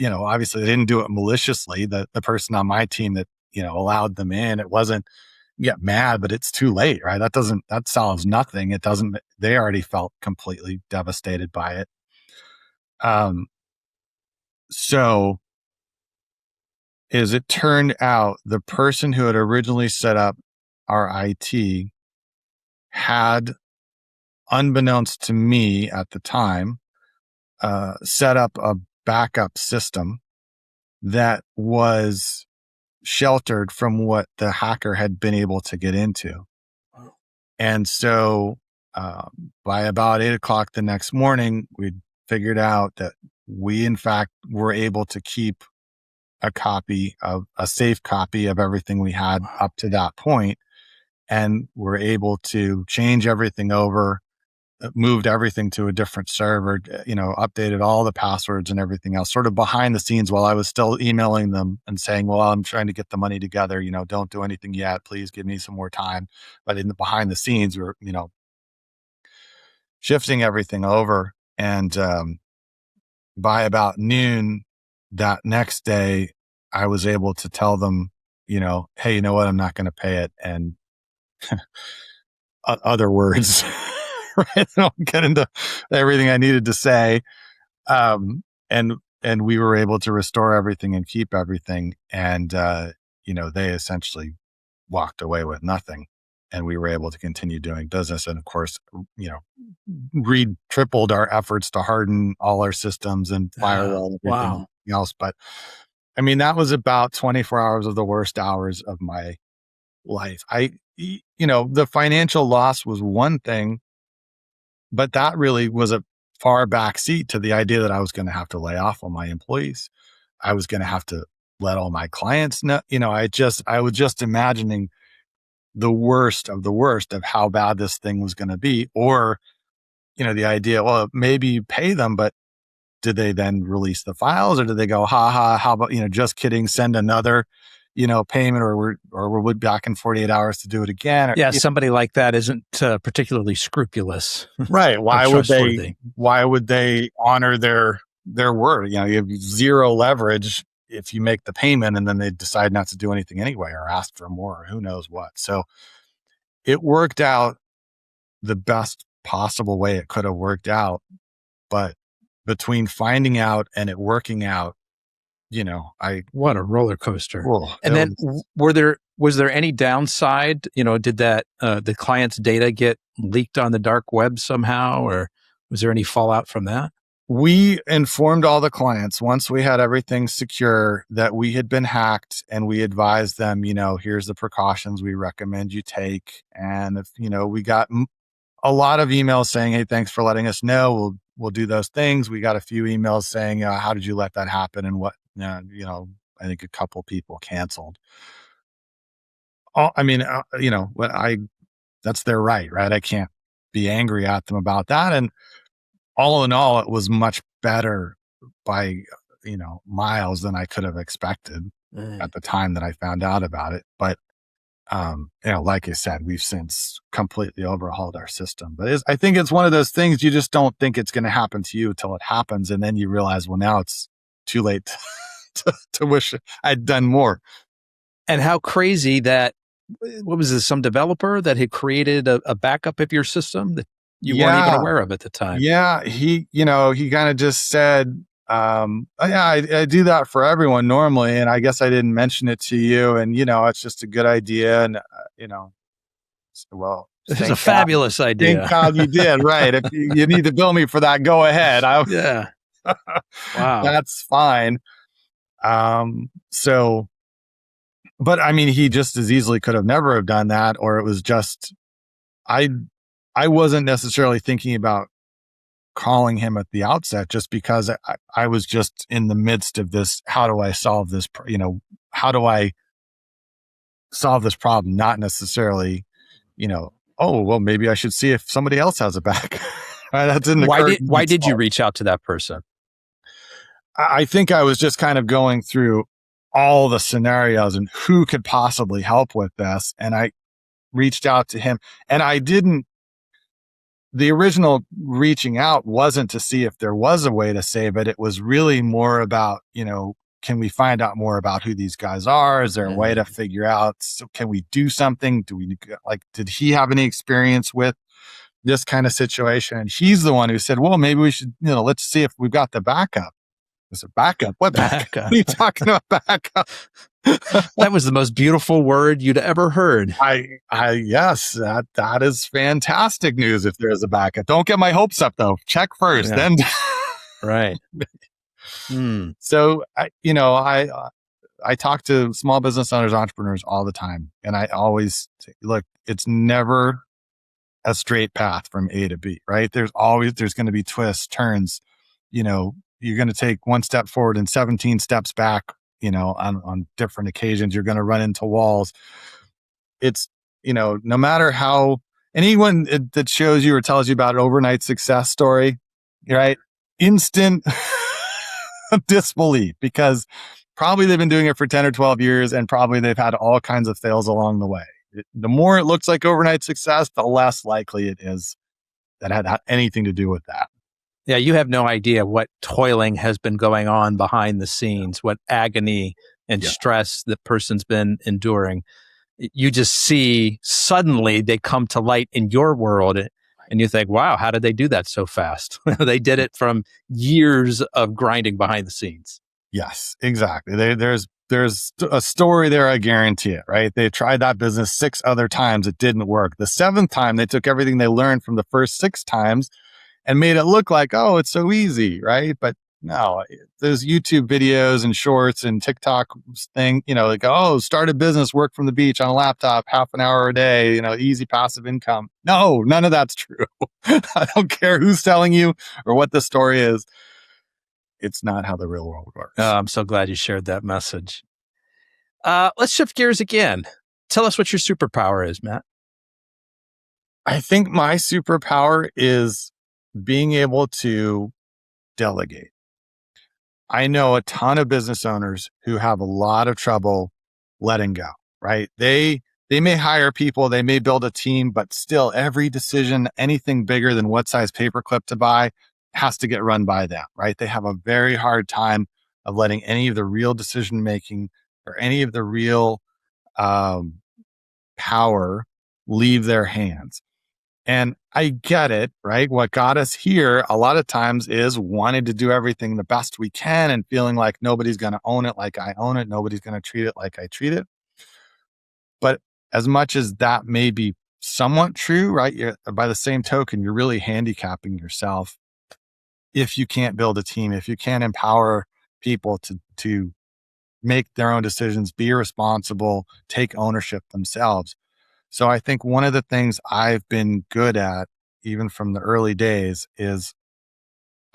obviously they didn't do it maliciously. The person on my team that, allowed them in, it wasn't, you get mad, but it's too late, right? That solves nothing. They already felt completely devastated by it. So as it turned out, the person who had originally set up our IT had, unbeknownst to me at the time, set up a backup system that was sheltered from what the hacker had been able to get into. And so by about 8 o'clock the next morning, we'd figured out that we, in fact, were able to keep a safe copy of everything we had up to that point, and were able to change everything over, moved everything to a different server, updated all the passwords and everything else, sort of behind the scenes while I was still emailing them and saying, well, I'm trying to get the money together, don't do anything yet. Please give me some more time. But in the behind the scenes, we were, shifting everything over. And by about noon that next day, I was able to tell them, hey, you know what? I'm not going to pay it. And other words, right? I don't get into everything I needed to say. And we were able to restore everything and keep everything. And, they essentially walked away with nothing. And we were able to continue doing business. And of course, tripled our efforts to harden all our systems and firewall everything else. But that was about 24 hours of the worst hours of my life. The financial loss was one thing, but that really was a far back seat to the idea that I was going to have to lay off all my employees. I was going to have to let all my clients know. I was just imagining the worst of how bad this thing was going to be. Or, the idea, well, maybe you pay them, but did they then release the files, or did they go, how about, just kidding, send another, payment, or we'll be back in 48 hours to do it again. Or, somebody like that isn't particularly scrupulous. Right. Why would they honor their their word. You have zero leverage if you make the payment and then they decide not to do anything anyway or ask for more or who knows what. So it worked out the best possible way it could have worked out. But between finding out and it working out, what a roller coaster. Well, and then was there any downside? Did that the client's data get leaked on the dark web somehow, or was there any fallout from that? We informed all the clients once we had everything secure that we had been hacked, and we advised them, here's the precautions we recommend you take. And if, we got a lot of emails saying, hey, thanks for letting us know. We'll do those things. We got a few emails saying, how did you let that happen? And what, I think a couple people canceled. That's their right? I can't be angry at them about that. And all in all, it was much better by, miles than I could have expected at the time that I found out about it. But, like I said, we've since completely overhauled our system. But I think it's one of those things you just don't think it's going to happen to you until it happens. And then you realize, well, now it's too late to wish I'd done more. And how crazy that, what was this, some developer that had created a backup of your system that you weren't even aware of at the time? Yeah, he kind of just said, I do that for everyone normally, and I guess I didn't mention it to you, and it's just a good idea, and well, it's a fabulous idea. Thank God you did, right? If you need to bill me for that, go ahead. Yeah, wow, that's fine. But I mean, he just as easily could have never have done that, or it was just I wasn't necessarily thinking about calling him at the outset just because I was just in the midst of this. How do I solve this? How do I solve this problem? Not necessarily, oh, well, maybe I should see if somebody else has a back. Right? That's in the why did you reach out to that person? I think I was just kind of going through all the scenarios and who could possibly help with this. And I reached out to him, and the original reaching out wasn't to see if there was a way to save it. It was really more about, can we find out more about who these guys are? Is there a way to figure out? So can we do something? Did he have any experience with this kind of situation? And he's the one who said, well, maybe we should, let's see if we've got the backup. I said, backup? What backup? What are you talking about backup? That was the most beautiful word you'd ever heard. Yes, that is fantastic news if there's a backup. Don't get my hopes up though. Check first, then. Right. So, I talk to small business owners, entrepreneurs all the time. And I always say, look, it's never a straight path from A to B, right? There's going to be twists, turns, you're going to take one step forward and 17 steps back, on different occasions. You're going to run into walls. It's, no matter how anyone that shows you or tells you about an overnight success story, right? Instant disbelief, because probably they've been doing it for 10 or 12 years and probably they've had all kinds of fails along the way. The more it looks like overnight success, the less likely it is that had anything to do with that. Yeah, you have no idea what toiling has been going on behind the scenes, what agony and stress the person's been enduring. You just see suddenly they come to light in your world and you think, wow, how did they do that so fast? They did it from years of grinding behind the scenes. Yes, exactly. There's a story there, I guarantee it, right? They tried that business 6 other times. It didn't work. The 7th time, they took everything they learned from the first 6 times and made it look like, oh, it's so easy, right? But no, there's YouTube videos and shorts and TikTok thing, like, oh, start a business, work from the beach on a laptop, half an hour a day, easy passive income. No, none of that's true. I don't care who's telling you or what the story is. It's not how the real world works. Oh, I'm so glad you shared that message. Let's shift gears again. Tell us what your superpower is, Matt. I think my superpower is being able to delegate. I know a ton of business owners who have a lot of trouble letting go, right? They may hire people, they may build a team, but still every decision, anything bigger than what size paperclip to buy, has to get run by them, right? They have a very hard time of letting any of the real decision making or any of the real um, power leave their hands. And I get it, right? What got us here a lot of times is wanting to do everything the best we can and feeling like nobody's going to own it like I own it. Nobody's going to treat it like I treat it. But as much as that may be somewhat true, right? By the same token, you're really handicapping yourself if you can't build a team, if you can't empower people to make their own decisions, be responsible, take ownership themselves. So I think one of the things I've been good at, even from the early days, is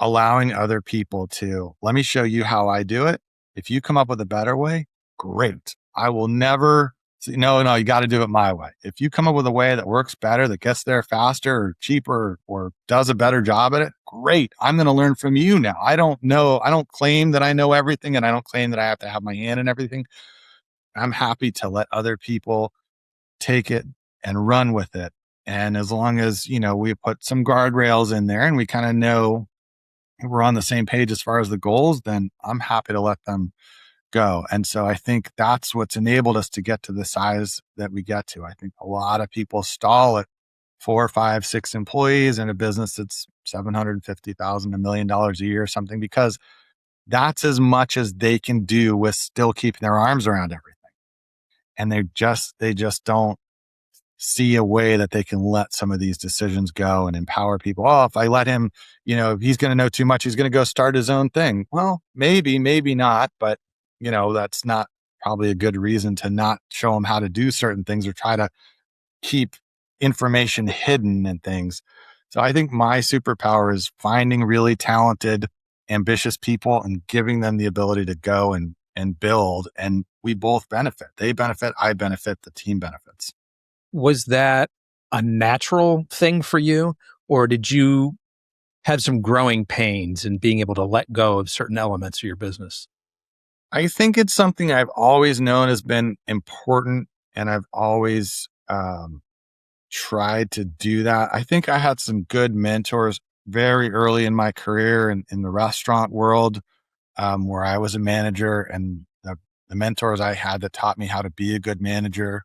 allowing other people to, let me show you how I do it. If you come up with a better way, great. I will never say, no, you got to do it my way. If you come up with a way that works better, that gets there faster or cheaper or does a better job at it, great. I'm going to learn from you now. I don't claim that I know everything, and I don't claim that I have to have my hand in everything. I'm happy to let other people take it and run with it. And as long as, we put some guardrails in there and we kind of know we're on the same page as far as the goals, then I'm happy to let them go. And so I think that's what's enabled us to get to the size that we get to. I think a lot of people stall at 4, 5, 6 employees in a business that's $750,000, $1 million a year or something, because that's as much as they can do with still keeping their arms around everything. And they just don't see a way that they can let some of these decisions go and empower people. Oh, if I let him, he's going to know too much, he's going to go start his own thing. Well, maybe not, but that's not probably a good reason to not show him how to do certain things or try to keep information hidden and things. So I think my superpower is finding really talented, ambitious people and giving them the ability to go and build. And we both benefit. They benefit, I benefit, the team benefits. Was that a natural thing for you, or did you have some growing pains in being able to let go of certain elements of your business? I think it's something I've always known has been important, and I've always tried to do that. I think I had some good mentors very early in my career in the restaurant world, where I was a manager, and the mentors I had that taught me how to be a good manager.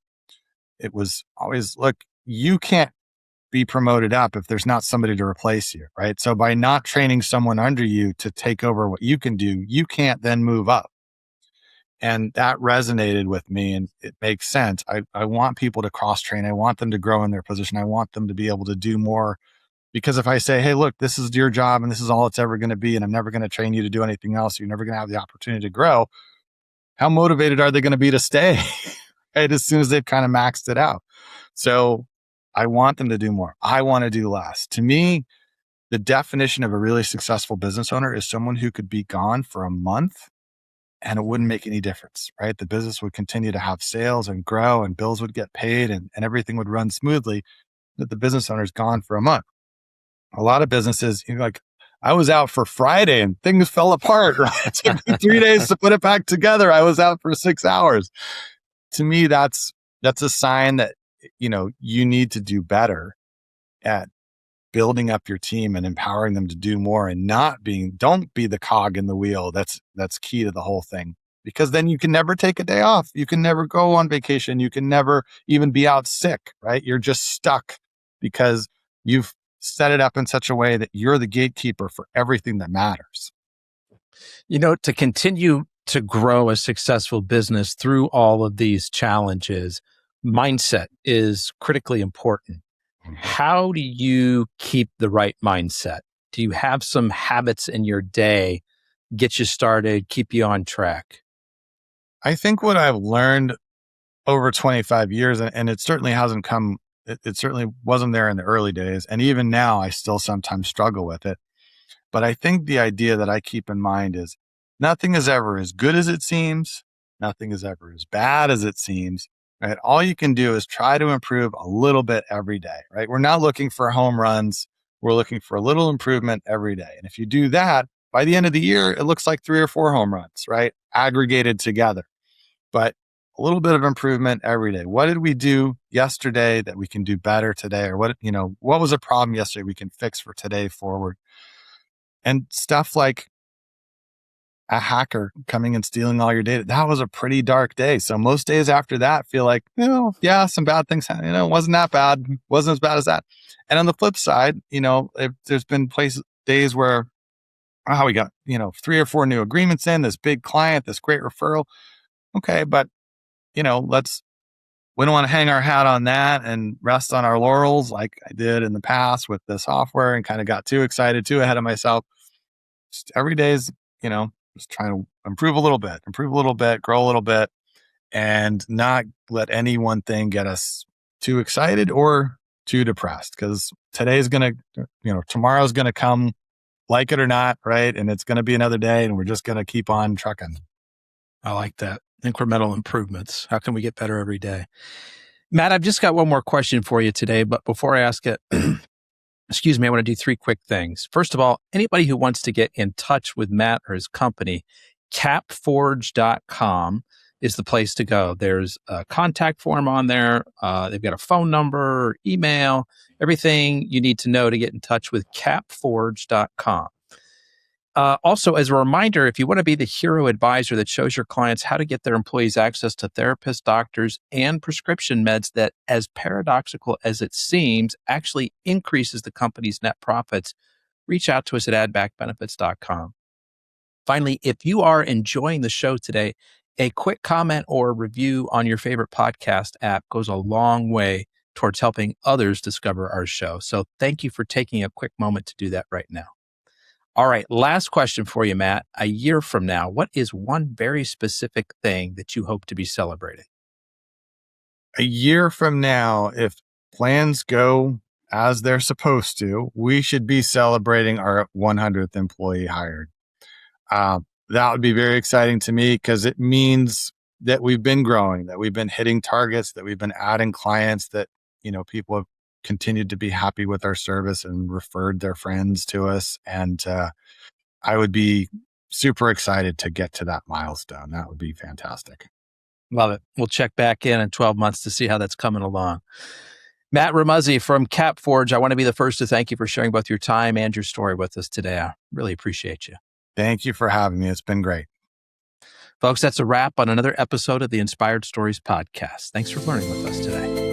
It was always, look, you can't be promoted up if there's not somebody to replace you, right? So by not training someone under you to take over what you can do, you can't then move up. And that resonated with me, and it makes sense. I want people to cross train. I want them to grow in their position. I want them to be able to do more, because if I say, hey, look, this is your job and this is all it's ever going to be, and I'm never going to train you to do anything else, you're never going to have the opportunity to grow, how motivated are they going to be to stay? Right? As soon as they've kind of maxed it out. So I want them to do more. I want to do less. To me, the definition of a really successful business owner is someone who could be gone for a month and it wouldn't make any difference, right? The business would continue to have sales and grow, and bills would get paid, and everything would run smoothly. That the business owner's gone for a month. A lot of businesses, like, I was out for Friday and things fell apart, right? It took me 3 days to put it back together. I was out for 6 hours. To me, that's a sign that, you need to do better at building up your team and empowering them to do more, and don't be the cog in the wheel. That's key to the whole thing, because then you can never take a day off. You can never go on vacation. You can never even be out sick, right? You're just stuck because you've set it up in such a way that you're the gatekeeper for everything that matters. To continue to grow a successful business through all of these challenges, mindset is critically important. How do you keep the right mindset? Do you have some habits in your day, get you started, keep you on track? I think what I've learned over 25 years, and it certainly hasn't come, it certainly wasn't there in the early days. And even now, I still sometimes struggle with it. But I think the idea that I keep in mind is nothing is ever as good as it seems. Nothing is ever as bad as it seems. Right? All you can do is try to improve a little bit every day, right? We're not looking for home runs. We're looking for a little improvement every day. And if you do that, by the end of the year, it looks like 3 or 4 home runs, right? Aggregated together. But a little bit of improvement every day. What did we do yesterday that we can do better today? Or what was a problem yesterday we can fix for today forward? And stuff like a hacker coming and stealing all your data, that was a pretty dark day. So most days after that feel like, yeah, some bad things, it wasn't that bad. Wasn't as bad as that. And on the flip side, there's been days where, we got, 3 or 4 new agreements in, this big client, this great referral. Okay. But, we don't want to hang our hat on that and rest on our laurels like I did in the past with the software and kind of got too excited, too ahead of myself. Just every day is, just trying to improve a little bit, grow a little bit, and not let any one thing get us too excited or too depressed. Because tomorrow's going to come, like it or not, right? And it's going to be another day, and we're just going to keep on trucking. I like that. Incremental improvements. How can we get better every day? Matt, I've just got one more question for you today, but before I ask it, excuse me, I want to do 3 quick things. First of all, anybody who wants to get in touch with Matt or his company, CapForge.com is the place to go. There's a contact form on there. They've got a phone number, email, everything you need to know to get in touch with CapForge.com. Also, as a reminder, if you want to be the hero advisor that shows your clients how to get their employees access to therapists, doctors, and prescription meds that, as paradoxical as it seems, actually increases the company's net profits, reach out to us at addbackbenefits.com. Finally, if you are enjoying the show today, a quick comment or review on your favorite podcast app goes a long way towards helping others discover our show. So thank you for taking a quick moment to do that right now. All right, last question for you, Matt. A year from now, what is one very specific thing that you hope to be celebrating? A year from now, if plans go as they're supposed to, we should be celebrating our 100th employee hired. That would be very exciting to me because it means that we've been growing, that we've been hitting targets, that we've been adding clients, that, people have continued to be happy with our service and referred their friends to us. And I would be super excited to get to that milestone. That would be fantastic. Love it. We'll check back in 12 months to see how that's coming along. Matt Remuzzi from CapForge, I want to be the first to thank you for sharing both your time and your story with us today. I really appreciate you. Thank you for having me. It's been great. Folks, that's a wrap on another episode of the Inspired Stories podcast. Thanks for learning with us today.